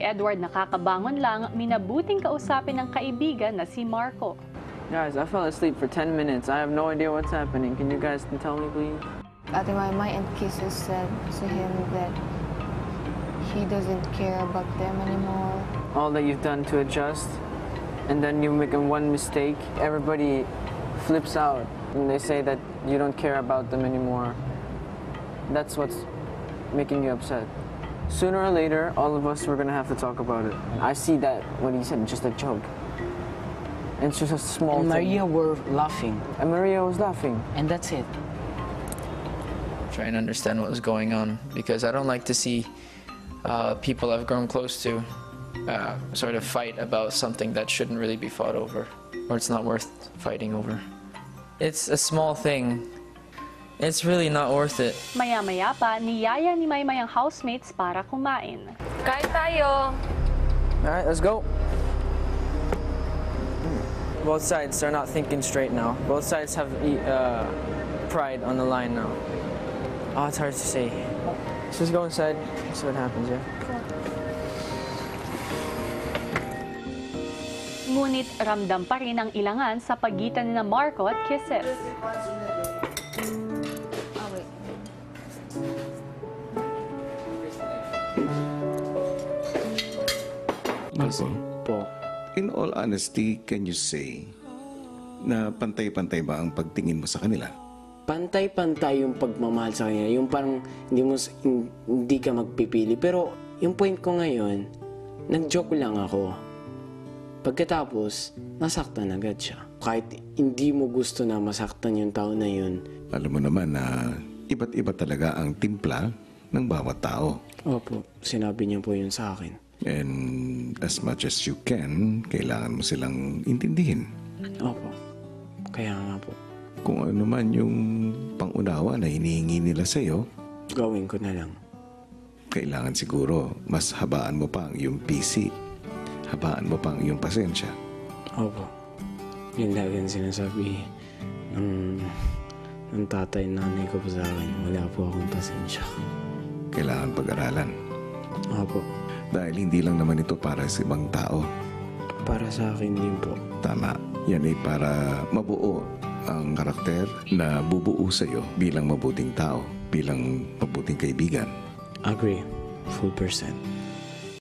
Edward nakakabangon lang, minabuting kausapin ng kaibigan na si Marco. Guys, I fell asleep for 10 minutes. I have no idea what's happening. Can you guys tell me, please? Ate Maymay and Kisses said to him that he doesn't care about them anymore. All that you've done to adjust, and then you make one mistake, everybody flips out, and they say that you don't care about them anymore. That's what's making you upset. Sooner or later, all of us were gonna have to talk about it. I see that what he said, just a joke. And it's just a small And thing. Maria were laughing. And Maria was laughing. And that's it. Try and understand what was going on, because I don't like to see people I've grown close to sort of fight about something that shouldn't really be fought over, or it's not worth fighting over. It's a small thing. It's really not worth it. Maya-maya pa, niyaya ni Maymay ang housemates para kumain. Kain tayo. All right, let's go. Both sides are not thinking straight now. Both sides have pride on the line now. Oh, it's hard to say. Let's just go inside, see what happens, yeah? Ngunit ramdam pa rin ang ilangan sa pagitan ni Marco at Kisses. Marco, Po. in all honesty, can you say na pantay-pantay ba ang pagtingin mo sa kanila? Pantay-pantay yung pagmamahal sa kanya. Yung parang hindi ka magpipili. Pero yung point ko ngayon, nag-joke lang ako. Pagkatapos, nasaktan agad siya. Kahit hindi mo gusto na masaktan yung tao na yun. Alam mo naman na iba't iba talaga ang timpla ng bawat tao. Opo, sinabi niya po yun sa akin. And as much as you can, kailangan mo silang intindihin. Opo, kaya nga po. Kung ano man yung pangunawa na hinihingi nila sa'yo, Gawin ko na lang. kailangan siguro mas habaan mo pa ang iyong PC. Habaan mo pa ang iyong pasensya. Opo. Yun lagi ang sinasabi ng tatay and nanay ko po sa akin. Wala po akong pasensya. Kailangan pag-aralan. Opo. Dahil hindi lang naman ito para sa ibang tao. Para sa akin din po. Tama. Yan ay para mabuo ang karakter na bubuo sa'yo bilang mabuting tao, bilang mabuting kaibigan. Agree. Full percent.